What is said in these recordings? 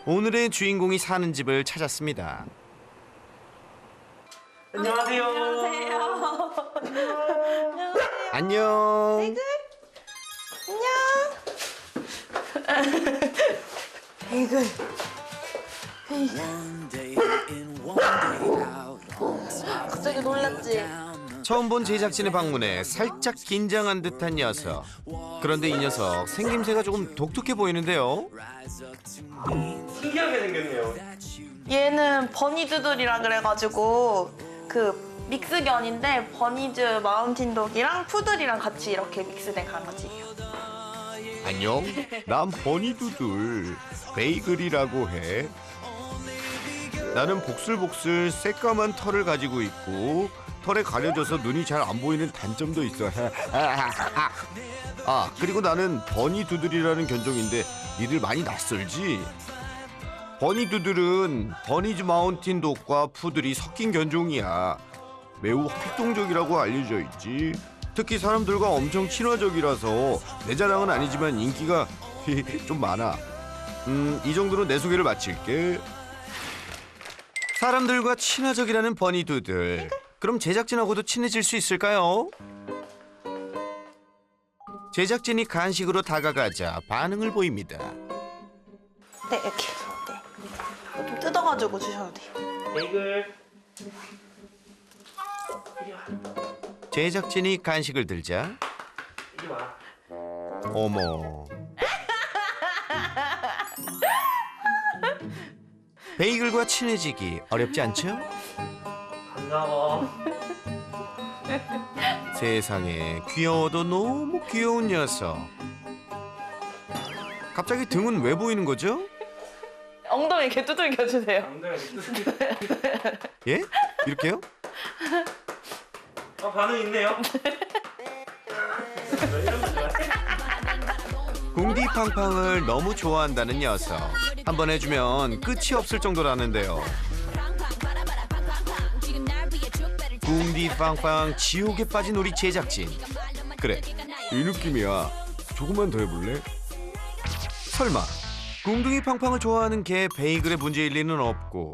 오늘의 주인공이 사는 집을 찾았습니다. 안녕하세요. 안녕. 베이글. 갑자기 놀랐지? 처음 본 제작진의 방문에 살짝 긴장한 듯한 녀석. 그런데 이 녀석 생김새가 조금 독특해 보이는데요. 신기하게 생겼네요. 얘는 버니두들이라 그래가지고 그 믹스견인데 버니즈 마운틴독이랑 푸들이랑 같이 이렇게 믹스된 강아지예요. 안녕. 난 버니두들. 베이글이라고 해. 나는 복슬복슬 새까만 털을 가지고 있고 털에 가려져서 눈이 잘 안 보이는 단점도 있어. 아, 그리고 나는 버니두들이라는 견종인데 니들 많이 낯설지? 버니두들은 버니즈 마운틴 독과 푸들이 섞인 견종이야. 매우 활동적이라고 알려져 있지. 특히 사람들과 엄청 친화적이라서 내 자랑은 아니지만 인기가 좀 많아. 이 정도로 내 소개를 마칠게. 사람들과 친화적이라는 버니두들. 그럼 제작진하고도 친해질 수 있을까요? 제작진이 간식으로 다가가자 반응을 보입니다. 네, 이렇게. 네. 이거 좀 뜯어가지고 주셔도 돼요. 베이글. 제작진이 간식을 들자 이리 와. 어머. 베이글과 친해지기 어렵지 않죠? 반가워. 세상에 귀여워도 너무 귀여운 녀석. 갑자기 등은 왜 보이는 거죠? 엉덩이 이렇게 두들겨 주세요. 예? 이렇게요? 반응 있네요. 이런 거 좋아해. 궁디팡팡을 너무 좋아한다는 녀석. 한 번 해주면 끝이 없을 정도라는데요. 궁디팡팡 지옥에 빠진 우리 제작진. 그래, 이 느낌이야. 조금만 더 해볼래? 설마 궁둥이팡팡을 좋아하는 개 베이글의 문제일 리는 없고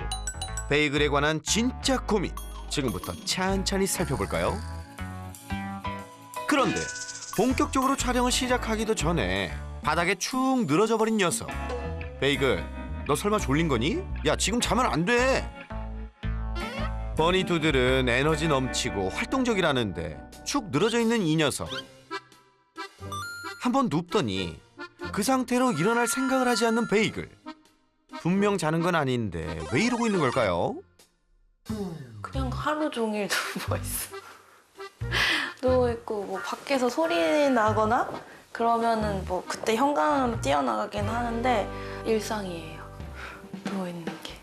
베이글에 관한 진짜 고민 지금부터 찬찬히 살펴볼까요? 그런데 본격적으로 촬영을 시작하기도 전에 바닥에 축 늘어져 버린 녀석. 베이글, 너 설마 졸린 거니? 야, 지금 자면 안 돼. 버니두들은 에너지 넘치고 활동적이라는데 축 늘어져 있는 이 녀석. 한번 눕더니 그 상태로 일어날 생각을 하지 않는 베이글. 분명 자는 건 아닌데 왜 이러고 있는 걸까요? 그냥 하루 종일 누워있어. 누워있고 뭐 밖에서 소리 나거나 그러면은 뭐 그때 현관으로 뛰어나가긴 하는데 일상이에요. 누워있는 게.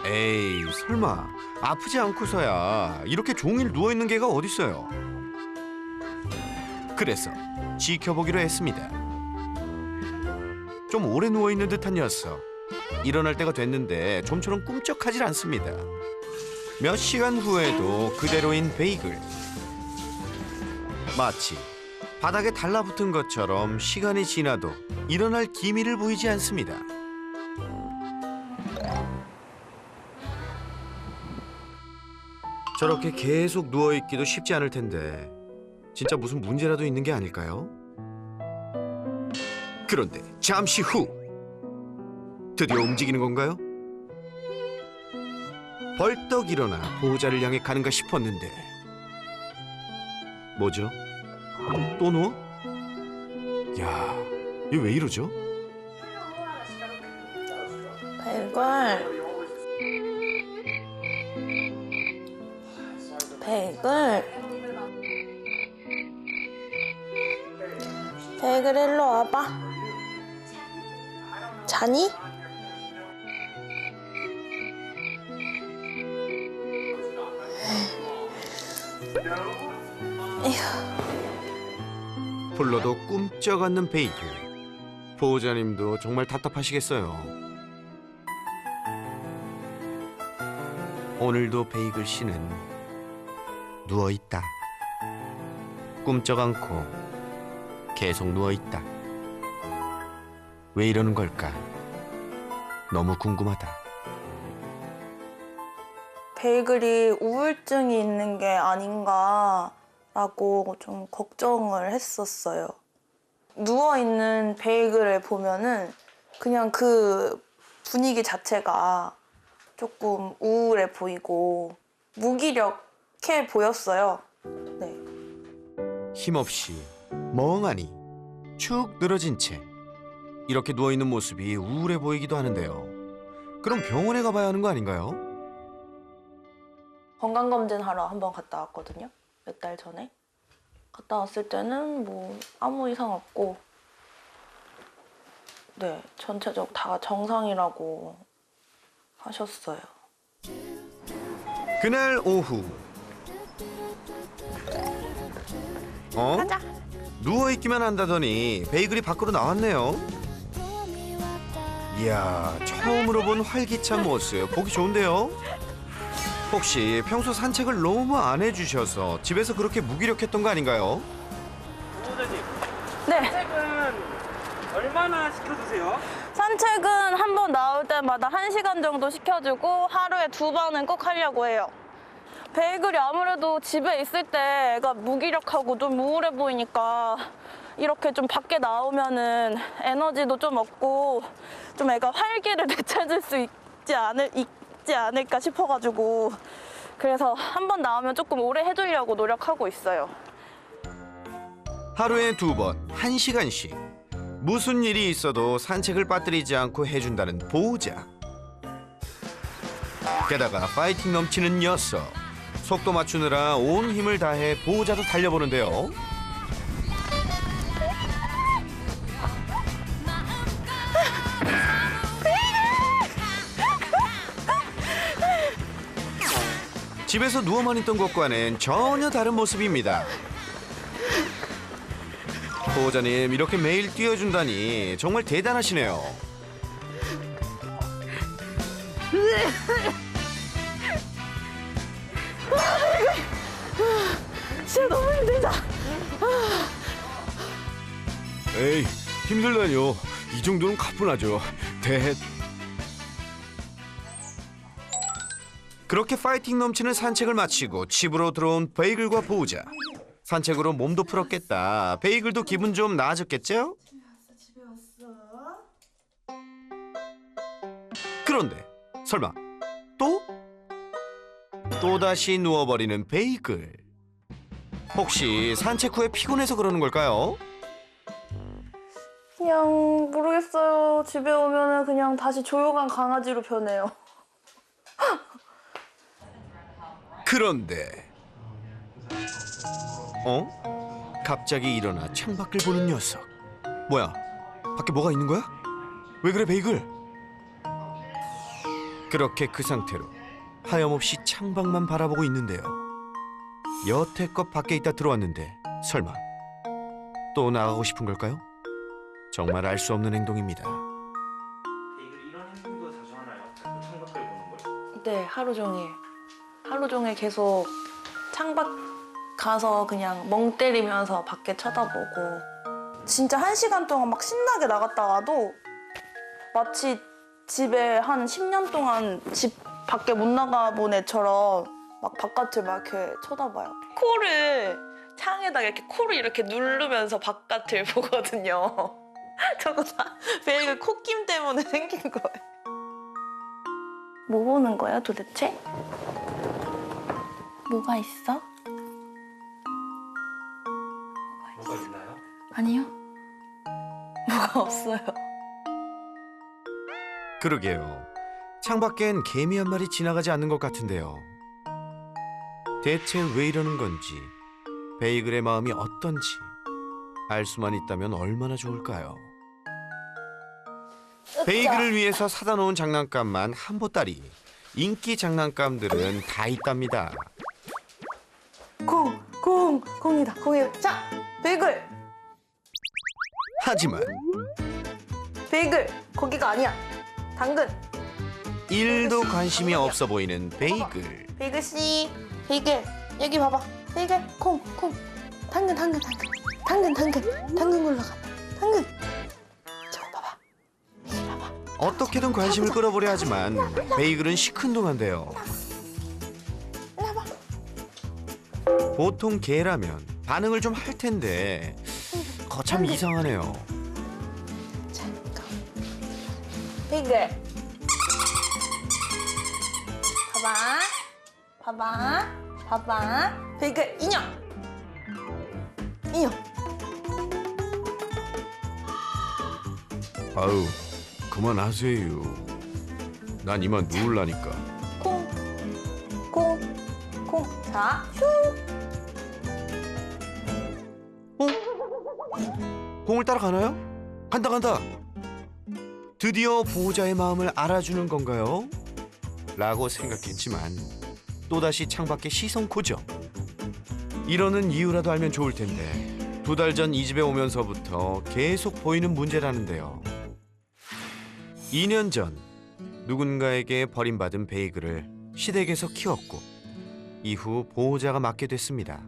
에이, 설마 아프지 않고서야 이렇게 종일 누워있는 개가 어딨어요. 그래서 지켜보기로 했습니다. 좀 오래 누워있는 듯한 녀석. 일어날 때가 됐는데 좀처럼 꿈쩍하질 않습니다. 몇 시간 후에도 그대로인 베이글. 마치 바닥에 달라붙은 것처럼 시간이 지나도 일어날 기미를 보이지 않습니다. 저렇게 계속 누워있기도 쉽지 않을 텐데 진짜 무슨 문제라도 있는 게 아닐까요? 그런데 잠시 후 드디어 움직이는 건가요? 벌떡 일어나 보호자를 향해 가는가 싶었는데 뭐죠? 또 누워? 야, 이거 왜 이러죠? 베이글. 베이글. 베이글 일로 와봐. 자니? 불러도 꿈쩍 않는 베이글. 보호자님도 정말 답답하시겠어요. 오늘도 베이글 씨는 누워있다. 꿈쩍 않고 계속 누워있다. 왜 이러는 걸까? 너무 궁금하다. 베이글이 우울증이 있는 게 아닌가라고 좀 걱정을 했었어요. 누워있는 베이글을 보면은 그냥 그 분위기 자체가 조금 우울해 보이고 무기력해 보였어요. 네. 힘없이 멍하니 축 늘어진 채 이렇게 누워있는 모습이 우울해 보이기도 하는데요. 그럼 병원에 가봐야 하는 거 아닌가요? 건강검진 하러 한번 갔다 왔거든요. 몇 달 전에. 갔다 왔을 때는 뭐 아무 이상 없고 네, 전체적으로 다 정상이라고 하셨어요. 그날 오후 가자. 누워있기만 한다더니 베이글이 밖으로 나왔네요. 이야, 처음으로 본 활기찬 모습 보기 좋은데요. 혹시 평소 산책을 너무 안 해주셔서 집에서 그렇게 무기력했던 거 아닌가요? 부모님, 네, 산책은 얼마나 시켜주세요? 산책은 한 번 나올 때마다 1시간 정도 시켜주고 하루에 2번은 꼭 하려고 해요. 베이글이 아무래도 집에 있을 때 애가 무기력하고 좀 우울해 보이니까 이렇게 좀 밖에 나오면은 에너지도 좀 얻고 좀 애가 활기를 되찾을 수 있지 않을까 싶어가지고 그래서 한 번 나오면 조금 오래 해주려고 노력하고 있어요. 하루에 2번, 1시간씩. 무슨 일이 있어도 산책을 빠뜨리지 않고 해준다는 보호자. 게다가 파이팅 넘치는 녀석. 속도 맞추느라 온 힘을 다해 보호자도 달려보는데요. 집에서 누워만 있던 것과는 전혀 다른 모습입니다. 보호자님, 이렇게 매일 뛰어준다니 정말 대단하시네요. 진짜 너무 힘들다. 에이, 힘들다뇨. 이 정도는 가뿐하죠. 그렇게 파이팅 넘치는 산책을 마치고 집으로 들어온 베이글과 보호자. 산책으로 몸도 풀었겠다. 베이글도 기분 좀 나아졌겠죠? 그런데 설마 또다시 누워버리는 베이글. 혹시 산책 후에 피곤해서 그러는 걸까요? 그냥 모르겠어요. 집에 오면은 그냥 다시 조용한 강아지로 변해요. 그런데 갑자기 일어나 창밖을 보는 녀석. 뭐야? 밖에 뭐가 있는 거야? 왜 그래, 베이글? 그렇게 그 상태로 하염없이 창밖만 바라보고 있는데요. 여태껏 밖에 있다 들어왔는데 설마 또 나가고 싶은 걸까요? 정말 알 수 없는 행동입니다. 베이글이 이런 행동도 자주 하나요? 창밖을 보는 걸? 네, 하루 종일. 하루 종일 계속 창밖 가서 그냥 멍 때리면서 밖에 쳐다보고 진짜 1시간 동안 막 신나게 나갔다 와도 마치 집에 한 10년 동안 집 밖에 못 나가본 애처럼 막 바깥을 막 이렇게 쳐다봐요. 창에다가 이렇게 코를 이렇게 누르면서 바깥을 보거든요. 저거 다 베이글 콧김 때문에 생긴 거예요. 뭐 보는 거야 도대체? 뭐가 있어? 뭐가 있나요? 아니요. 뭐가 없어요. 그러게요. 창밖엔 개미 한 마리 지나가지 않는 것 같은데요. 대체 왜 이러는 건지, 베이글의 마음이 어떤지 알 수만 있다면 얼마나 좋을까요? 베이글을 위해서 사다 놓은 장난감만 한 보따리. 인기 장난감들은 다 있답니다. 공이다. 자, 베이글. 하지만 베이글. 거기가 아니야. 당근. 일도 관심이 없어 보이는 베이글. 베이글 씨. 베이글. 여기 봐봐. 베이글. 콩. 당근. 당근 굴러가. 당근. 저거 봐봐. 베이글 봐봐. 어떻게든 관심을 끌어보려 하지만 베이글은 시큰둥한데요. 보통 개라면 반응을 좀 할 텐데 거참 이상하네요. 잠깐. 베이글. 봐봐. 봐봐. 봐봐. 베이글 인형. 인형. 아유, 그만하세요. 난 이만 누울라니까. 콩. 콩. 콩. 자, 슉. 공을 따라가나요? 간다 간다. 드디어 보호자의 마음을 알아주는 건가요? 라고 생각했지만 또다시 창밖에 시선 고정. 이러는 이유라도 알면 좋을 텐데 2달 전 이 집에 오면서부터 계속 보이는 문제라는데요. 2년 전 누군가에게 버림받은 베이글을 시댁에서 키웠고 이후 보호자가 맡게 됐습니다.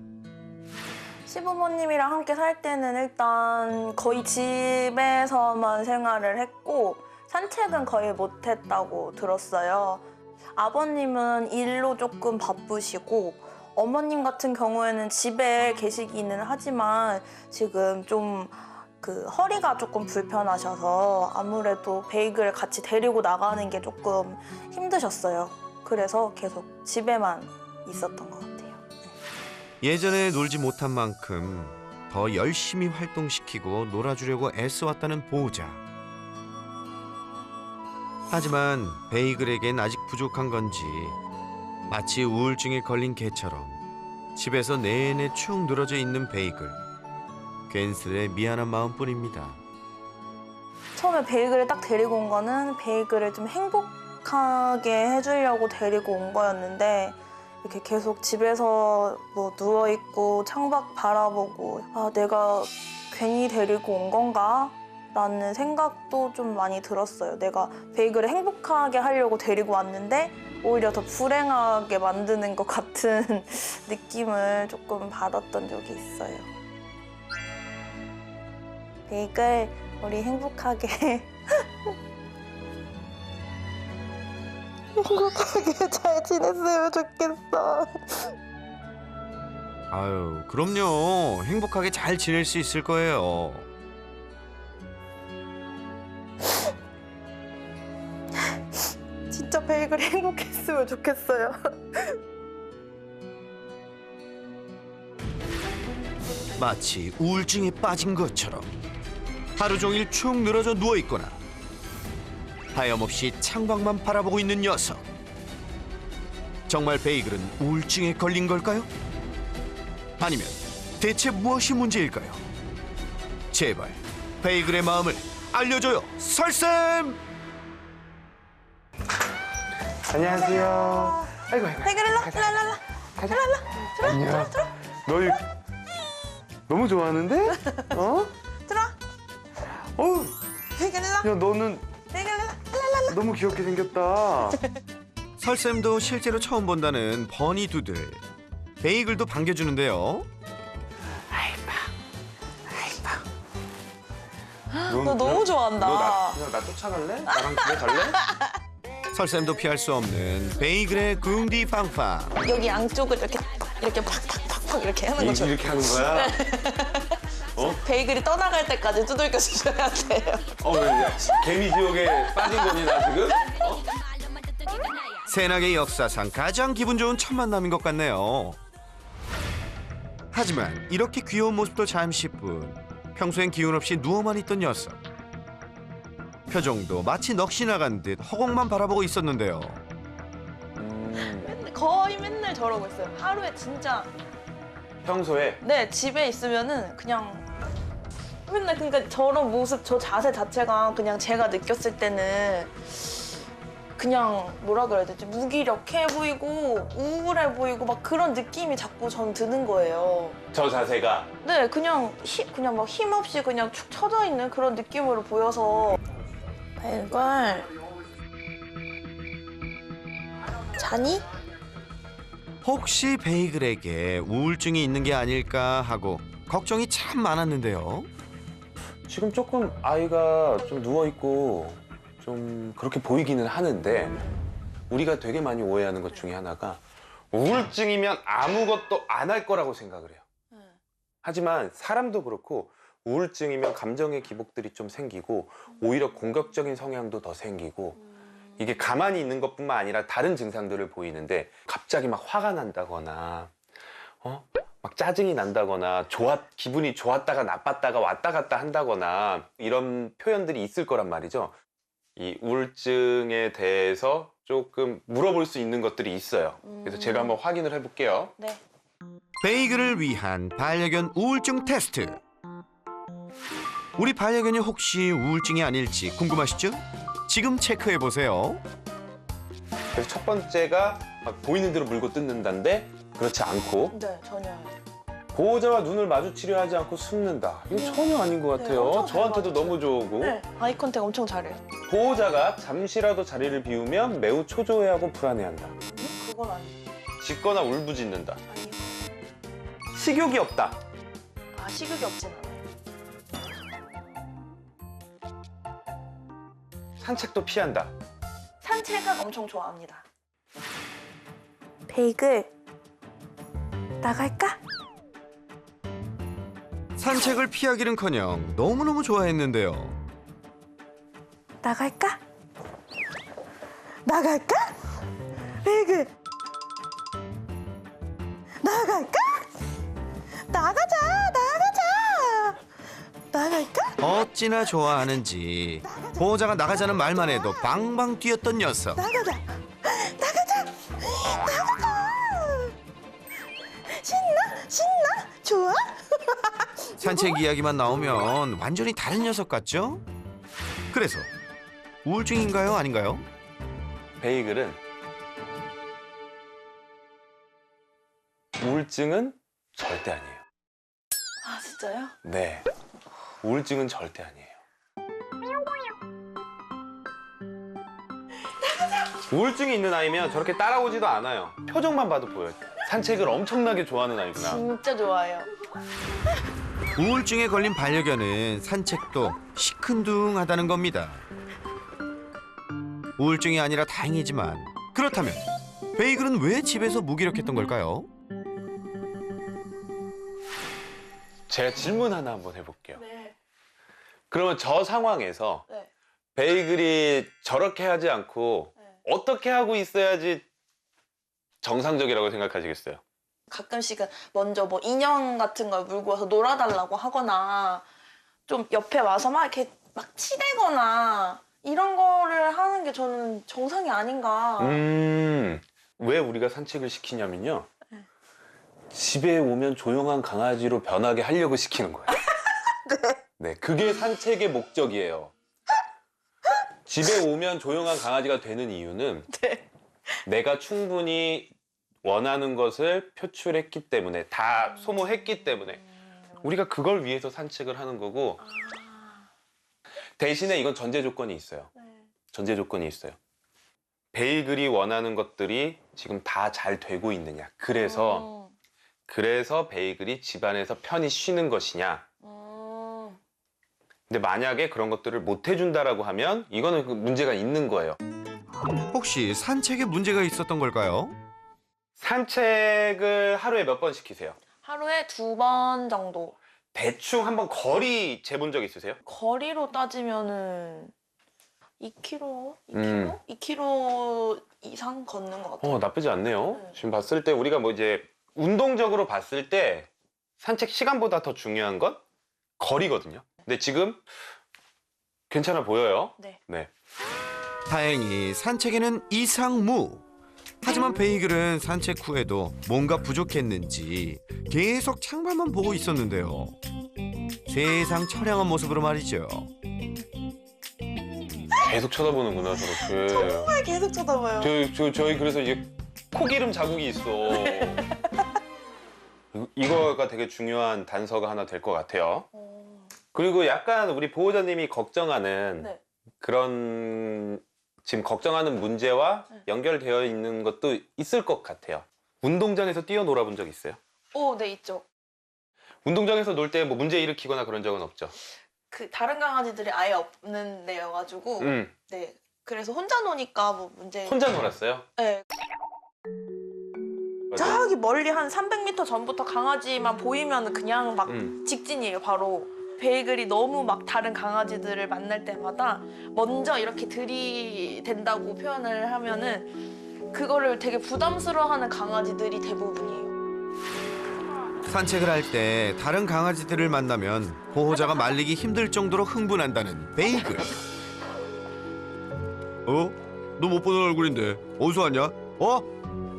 시부모님이랑 함께 살 때는 일단 거의 집에서만 생활을 했고 산책은 거의 못했다고 들었어요. 아버님은 일로 조금 바쁘시고 어머님 같은 경우에는 집에 계시기는 하지만 지금 좀 허리가 조금 불편하셔서 아무래도 베이글 같이 데리고 나가는 게 조금 힘드셨어요. 그래서 계속 집에만 있었던 것 같아요. 예전에 놀지 못한 만큼 더 열심히 활동시키고 놀아주려고 애써왔다는 보호자. 하지만 베이글에겐 아직 부족한 건지 마치 우울증에 걸린 개처럼 집에서 내내 축 늘어져 있는 베이글. 괜스레 미안한 마음뿐입니다. 처음에 베이글을 딱 데리고 온 거는 베이글을 좀 행복하게 해주려고 데리고 온 거였는데 이렇게 계속 집에서 뭐 누워있고 창밖 바라보고 아 내가 괜히 데리고 온 건가? 라는 생각도 좀 많이 들었어요. 내가 베이글을 행복하게 하려고 데리고 왔는데 오히려 더 불행하게 만드는 것 같은 느낌을 조금 받았던 적이 있어요. 베이글, 우리 행복하게 행복하게 잘 지냈으면 좋겠어. 아유, 그럼요. 행복하게 잘 지낼 수 있을 거예요. 진짜 베이글이 행복했으면 좋겠어요. 마치 우울증에 빠진 것처럼 하루 종일 축 늘어져 누워있거나 하염없이 창밖만 바라보고 있는 녀석. 정말 베이글은 우울증에 걸린 걸까요? 아니면 대체 무엇이 문제일까요? 제발 베이글의 마음을 알려줘요, 설쌤! 안녕하세요. 아이고 아이고. 베이글 일로, 가자. 일로, 일로. 가자. 들어, 안녕. 들어. 너 이- 너무 좋아하는데? 어? 들어. 어우, 베이글 일로, 야 너는 베이글 일로. 너무 귀엽게 생겼다. 설쌤도 실제로 처음 본다는 버니두들. 베이글도 반겨주는데요. 너 너무 좋아한다. 나 쫓아갈래? 나랑 집에 갈래? 설쌤도 피할 수 없는 베이글의 궁디팡팡. 여기 양쪽을 이렇게 팍팍팍팍 이렇게 하는 거죠. 이렇게 하는 거야? 베이글이 떠나갈 때까지 두들겨 주셔야 돼요. 왜 개미 지옥에 빠진 거니 나 지금? 새낙의 역사상 가장 기분 좋은 첫 만남인 것 같네요. 하지만 이렇게 귀여운 모습도 잠시뿐. 평소엔 기운 없이 누워만 있던 녀석. 표정도 마치 넋이 나간 듯 허공만 바라보고 있었는데요. 거의 맨날 저러고 있어요. 하루에 진짜 평소에 네 집에 있으면은 그냥 맨날 그러니까 저런 모습 저 자세 자체가 그냥 제가 느꼈을 때는 그냥 뭐라 그래야 되지 무기력해 보이고 우울해 보이고 막 그런 느낌이 자꾸 전 드는 거예요. 저 자세가 네 그냥 그냥 막 힘없이 그냥 축 처져 있는 그런 느낌으로 보여서 베이글 자니? 혹시 베이글에게 우울증이 있는 게 아닐까 하고 걱정이 참 많았는데요. 지금 조금 아이가 좀 누워 있고 좀 그렇게 보이기는 하는데 우리가 되게 많이 오해하는 것 중에 하나가 우울증이면 아무것도 안 할 거라고 생각을 해요. 하지만 사람도 그렇고 우울증이면 감정의 기복들이 좀 생기고 오히려 공격적인 성향도 더 생기고 이게 가만히 있는 것뿐만 아니라 다른 증상들을 보이는데 갑자기 막 화가 난다거나 막 짜증이 난다거나 기분이 좋았다가 나빴다가 왔다 갔다 한다거나 이런 표현들이 있을 거란 말이죠. 이 우울증에 대해서 조금 물어볼 수 있는 것들이 있어요. 그래서 제가 한번 확인을 해볼게요. 네. 베이글을 위한 반려견 우울증 테스트. 우리 반려견이 혹시 우울증이 아닐지 궁금하시죠? 지금 체크해 보세요. 그래서 첫 번째가 막 보이는 대로 물고 뜯는다인데 그렇지 않고 네, 전혀. 보호자와 눈을 마주치려 하지 않고 숨는다. 이거 전혀 아닌 것 같아요. 엄청 잘 저한테도 맞죠? 너무 좋고. 네, 아이 컨택 엄청 잘해요. 보호자가 잠시라도 자리를 비우면 매우 초조해하고 불안해한다. 그건 아니에요. 짖거나 울부짖는다. 아니요. 식욕이 없다. 아, 식욕이 없진 않아요. 산책도 피한다. 산책은 엄청 좋아합니다. 베이글, 나갈까? 산책을 피하기는커녕 너무너무 좋아했는데요. 나갈까? 나갈까? 베이글, 나갈까? 나가자, 나갈까? 어찌나 좋아하는지 보호자가 나가자는 말만 해도 방방 뛰었던 녀석. 나가자, 나가자. 신나, 좋아? 산책 이야기만 나오면 완전히 다른 녀석 같죠? 그래서 우울증인가요? 아닌가요? 베이글은 우울증은 절대 아니에요. 아, 진짜요? 네. 우울증은 절대 아니에요. 우울증이 있는 아이면 저렇게 따라오지도 않아요. 표정만 봐도 보여요. 산책을 엄청나게 좋아하는 아이구나. 진짜 좋아해요. 우울증에 걸린 반려견은 산책도 시큰둥하다는 겁니다. 우울증이 아니라 다행이지만 그렇다면 베이글은 왜 집에서 무기력했던 걸까요? 제가 질문 하나 한번 해볼게요. 네. 그러면 저 상황에서 네. 베이글이 저렇게 하지 않고 네. 어떻게 하고 있어야지 정상적이라고 생각하시겠어요? 가끔씩은 먼저 뭐 인형 같은 걸 물고 와서 놀아달라고 하거나 좀 옆에 와서 막 이렇게 막 치대거나 이런 거를 하는 게 저는 정상이 아닌가. 왜 우리가 산책을 시키냐면요. 집에 오면 조용한 강아지로 변하게 하려고 시키는 거예요. 네, 그게 산책의 목적이에요. 집에 오면 조용한 강아지가 되는 이유는 네. 내가 충분히 원하는 것을 표출했기 때문에, 다 소모했기 때문에 우리가 그걸 위해서 산책을 하는 거고, 대신에 이건 전제 조건이 있어요. 네. 전제 조건이 있어요. 베이글이 원하는 것들이 지금 다 잘 되고 있느냐. 그래서 베이글이 집안에서 편히 쉬는 것이냐. 근데 만약에 그런 것들을 못 해준다라고 하면 이거는 그 문제가 있는 거예요. 혹시 산책에 문제가 있었던 걸까요? 산책을 하루에 몇 번 시키세요? 하루에 2번 정도. 대충 한번 거리 재본 적 있으세요? 거리로 따지면은 2km? 2km? 음. 2km 이상 걷는 것 같아요. 나쁘지 않네요. 네. 지금 봤을 때 우리가 뭐 이제 운동적으로 봤을 때 산책 시간보다 더 중요한 건 거리거든요. 근데 지금 괜찮아 보여요. 네. 네. 다행히 산책에는 이상무. 하지만 베이글은 산책 후에도 뭔가 부족했는지 계속 창밖만 보고 있었는데요. 세상 처량한 모습으로 말이죠. 계속 쳐다보는구나, 저렇게. 정말 계속 쳐다봐요. 저희 그래서 이제 코기름 자국이 있어. 이거가 되게 중요한 단서가 하나 될 것 같아요. 그리고 약간 우리 보호자님이 걱정하는 네. 그런 지금 걱정하는 문제와 연결되어 있는 것도 있을 것 같아요. 운동장에서 뛰어놀아 본 적 있어요? 오, 네, 있죠. 운동장에서 놀 때 뭐 문제 일으키거나 그런 적은 없죠? 그 다른 강아지들이 아예 없는 데여가지고 네, 그래서 혼자 노니까 뭐 문제. 혼자 놀았어요? 네. 저기 멀리 한 300m 전부터 강아지만 보이면 그냥 막 직진이에요, 바로. 베이글이 너무 막 다른 강아지들을 만날 때마다 먼저 이렇게 들이댄다고 표현을 하면은 그거를 되게 부담스러워하는 강아지들이 대부분이에요. 산책을 할 때 다른 강아지들을 만나면 보호자가 말리기 힘들 정도로 흥분한다는 베이글. 어? 너 못 보는 얼굴인데 어디서 왔냐? 어?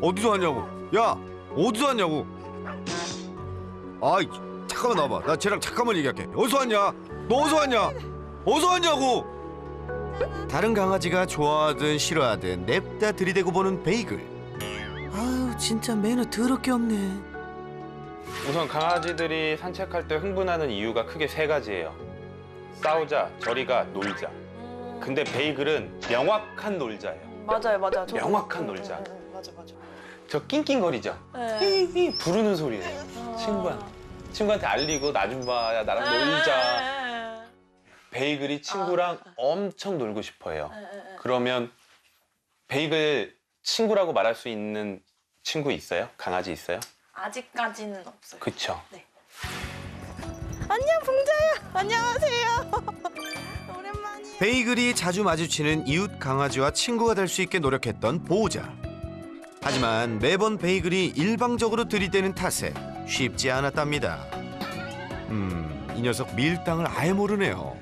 어디서 왔냐고? 야, 어디서 왔냐고? 아이, 잠깐만 나와봐. 나 쟤랑 잠깐만 얘기할게. 어디서 왔냐? 너 어디서 왔냐? 어디서 왔냐고? 다른 강아지가 좋아하든 싫어하든 냅다 들이대고 보는 베이글. 아유, 진짜 매너 더럽게 없네. 우선 강아지들이 산책할 때 흥분하는 이유가 크게 3가지예요. 싸우자, 저리가, 놀자. 근데 베이글은 명확한 놀자예요. 맞아요, 맞아요. 저도. 명확한 놀자. 맞아, 맞아. 저 낑낑거리죠? 네. 삐삐 부르는 소리예요. 친구한테 알리고 나 좀 봐, 야 나랑 놀자. 베이글이 친구랑 엄청 놀고 싶어해요. 그러면 베이글 친구라고 말할 수 있는 친구 있어요? 강아지 있어요? 아직까지는 없어요. 그쵸? 네. 안녕, 봉자야. 안녕하세요. 오랜만이야. 베이글이 자주 마주치는 이웃 강아지와 친구가 될 수 있게 노력했던 보호자. 하지만 매번 베이글이 일방적으로 들이대는 탓에 쉽지 않았답니다. 이 녀석 밀당을 아예 모르네요.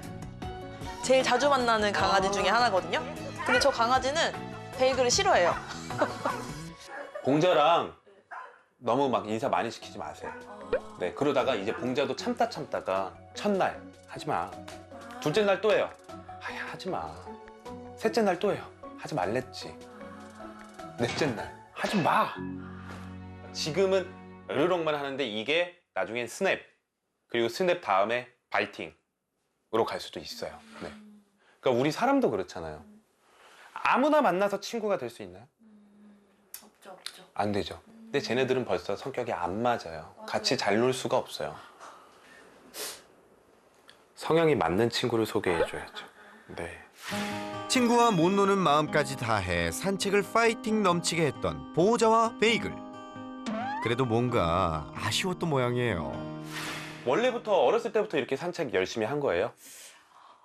제일 자주 만나는 강아지 중에 하나거든요. 근데 저 강아지는 베이글을 싫어해요. 봉자랑 너무 막 인사 많이 시키지 마세요. 네, 그러다가 이제 봉자도 참다가 첫날 하지 마. 둘째 날 또 해요. 아야, 하지 마. 셋째 날 또 해요. 하지 말랬지. 넷째 날 하지 마. 지금은 으르렁만 하는데 이게 나중엔 스냅, 그리고 스냅 다음에 바이팅으로 갈 수도 있어요. 네. 그러니까 우리 사람도 그렇잖아요. 아무나 만나서 친구가 될 수 있나요? 없죠. 안 되죠. 근데 쟤네들은 벌써 성격이 안 맞아요. 같이 잘 놀 수가 없어요. 성향이 맞는 친구를 소개해줘야죠. 네. 친구와 못 노는 마음까지 다해 산책을 파이팅 넘치게 했던 보호자와 베이글. 그래도 뭔가 아쉬웠던 모양이에요. 원래부터 어렸을 때부터 이렇게 산책 열심히 한 거예요?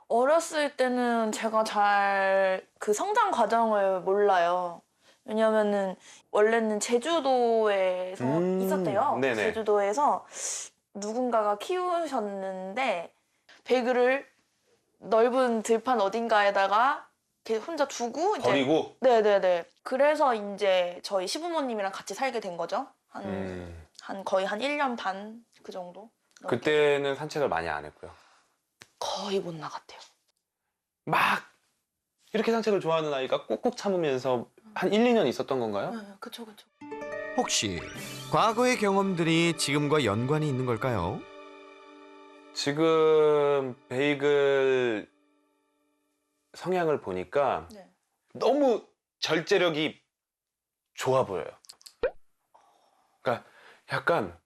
어렸을 때는 제가 잘 그 성장 과정을 몰라요. 왜냐면은 원래는 제주도에서 있었대요. 네네. 제주도에서 누군가가 키우셨는데 베이글을 넓은 들판 어딘가에다가 이렇게 혼자 두고 이제 버리고? 네네네. 그래서 이제 저희 시부모님이랑 같이 살게 된 거죠. 한 거의 한 1년 반 그 정도. 그때는 산책을 많이 안 했고요. 거의 못 나갔대요. 막 이렇게 산책을 좋아하는 아이가 꾹꾹 참으면서 한 1, 2년 있었던 건가요? 네, 그쵸. 혹시 과거의 경험들이 지금과 연관이 있는 걸까요? 지금 베이글 성향을 보니까 네. 너무 절제력이 좋아 보여요. 그러니까 약간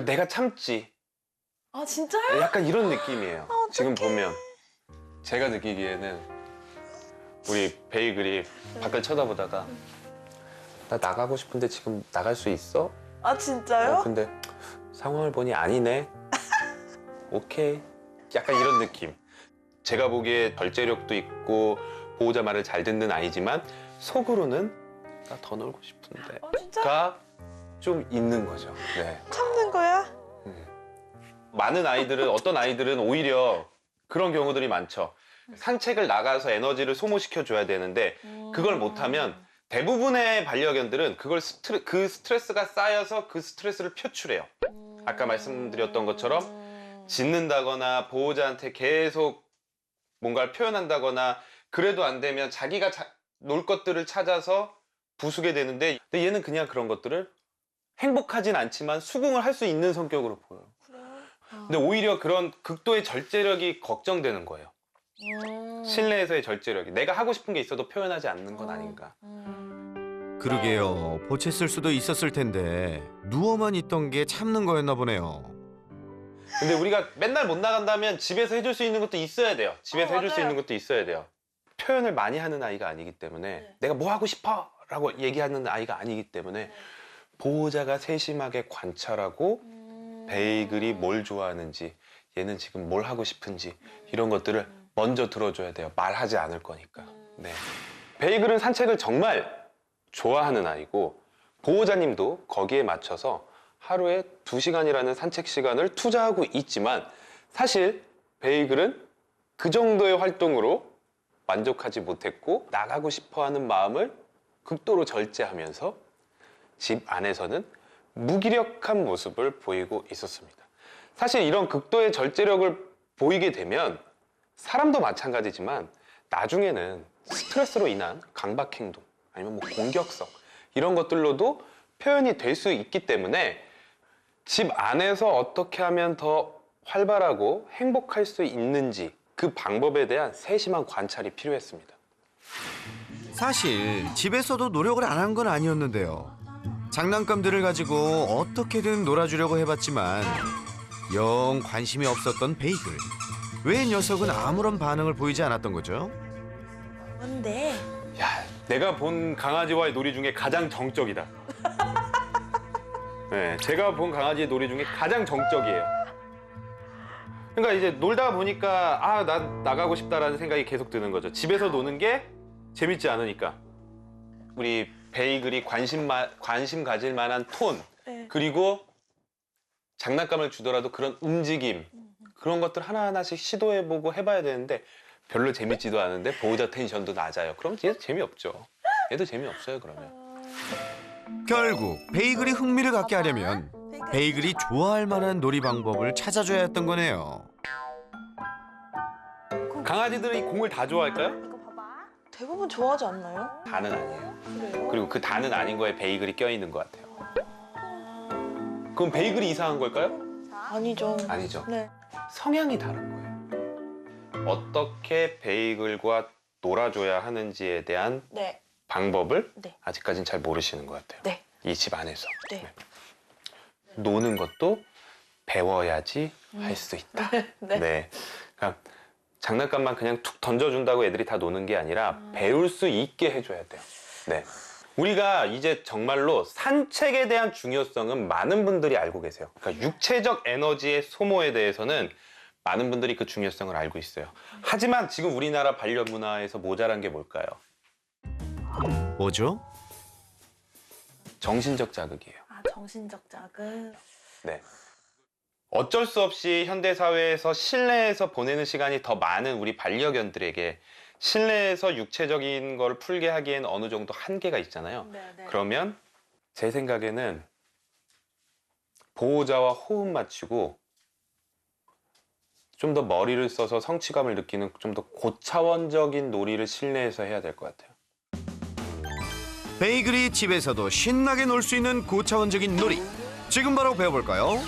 내가 참지. 아 진짜요? 약간 이런 느낌이에요. 어떡해. 지금 보면 제가 느끼기에는 우리 베이글이 밖을 쳐다보다가 나 나가고 싶은데 지금 나갈 수 있어? 아 진짜요? 근데 상황을 보니 아니네. 오케이. 약간 이런 느낌. 제가 보기에 절제력도 있고 보호자 말을 잘 듣는 아이지만 속으로는 나 더 놀고 싶은데 진짜? 가 좀 있는 거죠. 네. 참는 거야? 많은 아이들은 어떤 아이들은 오히려 그런 경우들이 많죠. 산책을 나가서 에너지를 소모시켜 줘야 되는데 그걸 못하면 대부분의 반려견들은 그걸 그 스트레스가 쌓여서 그 스트레스를 표출해요. 아까 말씀드렸던 것처럼 짖는다거나 보호자한테 계속 뭔가를 표현한다거나 그래도 안 되면 자기가 놀 것들을 찾아서 부수게 되는데 근데 얘는 그냥 그런 것들을 행복하진 않지만 수긍을 할 수 있는 성격으로 보여요. 근데 오히려 그런 극도의 절제력이 걱정되는 거예요. 실내에서의 절제력이. 내가 하고 싶은 게 있어도 표현하지 않는 건 아닌가. 그러게요. 보챘을 수도 있었을 텐데 누워만 있던 게 참는 거였나 보네요. 근데 우리가 맨날 못 나간다면 집에서 해줄 수 있는 것도 있어야 돼요. 집에서 해줄 수 맞아요. 있는 것도 있어야 돼요. 표현을 많이 하는 아이가 아니기 때문에 내가 뭐 하고 싶어 라고 얘기하는 아이가 아니기 때문에 보호자가 세심하게 관찰하고 베이글이 뭘 좋아하는지, 얘는 지금 뭘 하고 싶은지 이런 것들을 먼저 들어줘야 돼요. 말하지 않을 거니까. 네. 베이글은 산책을 정말 좋아하는 아이고 보호자님도 거기에 맞춰서 하루에 2시간이라는 산책 시간을 투자하고 있지만 사실 베이글은 그 정도의 활동으로 만족하지 못했고 나가고 싶어하는 마음을 극도로 절제하면서 집 안에서는 무기력한 모습을 보이고 있었습니다. 사실 이런 극도의 절제력을 보이게 되면 사람도 마찬가지지만 나중에는 스트레스로 인한 강박 행동 아니면 뭐 공격성 이런 것들로도 표현이 될 수 있기 때문에 집 안에서 어떻게 하면 더 활발하고 행복할 수 있는지 그 방법에 대한 세심한 관찰이 필요했습니다. 사실 집에서도 노력을 안 한 건 아니었는데요. 장난감들을 가지고 어떻게든 놀아주려고 해봤지만 영 관심이 없었던 베이글. 왜 녀석은 아무런 반응을 보이지 않았던 거죠? 뭔데? 야, 내가 본 강아지와의 놀이 중에 가장 정적이다. 네, 제가 본 강아지의 놀이 중에 가장 정적이에요. 그러니까 이제 놀다 보니까 난 나가고 싶다라는 생각이 계속 드는 거죠. 집에서 노는 게 재밌지 않으니까. 우리 베이글이 관심 가질 만한 톤, 네. 그리고 장난감을 주더라도 그런 움직임, 그런 것들 하나하나씩 시도해보고 해봐야 되는데 별로 재밌지도 않은데 보호자 텐션도 낮아요. 그럼 얘도 재미없죠. 얘도 재미없어요, 그러면. 결국 베이글이 흥미를 갖게 하려면 베이글이 좋아할 만한 놀이 방법을 찾아줘야 했던 거네요. 강아지들이 공을 다 좋아할까요? 이거 봐봐. 대부분 좋아하지 않나요? 다는 아니에요. 그래요? 그리고 그 다는 아닌 거에 베이글이 껴있는 것 같아요. 그럼 베이글이 이상한 걸까요? 아니죠. 아니죠. 네. 성향이 다른 거예요. 어떻게 베이글과 놀아줘야 하는지에 대한 네. 방법을 네. 아직까지는 잘 모르시는 것 같아요. 네. 이 집 안에서. 네. 노는 것도 배워야지 할 수 있다. 네. 네. 그러니까 장난감만 그냥 툭 던져준다고 애들이 다 노는 게 아니라 배울 수 있게 해줘야 돼요. 네. 우리가 이제 정말로 산책에 대한 중요성은 많은 분들이 알고 계세요. 그러니까 육체적 에너지의 소모에 대해서는 많은 분들이 그 중요성을 알고 있어요. 하지만 지금 우리나라 반려문화에서 모자란 게 뭘까요? 뭐죠? 정신적 자극이에요. 아, 정신적 자극. 네. 어쩔 수 없이 현대사회에서 실내에서 보내는 시간이 더 많은 우리 반려견들에게 실내에서 육체적인 걸 풀게 하기엔 어느 정도 한계가 있잖아요. 네. 그러면 제 생각에는 보호자와 호흡 맞추고 좀 더 머리를 써서 성취감을 느끼는 좀 더 고차원적인 놀이를 실내에서 해야 될 것 같아요. 베이글이 집에서도 신나게 놀 수 있는 고차원적인 놀이. 지금 바로 배워볼까요?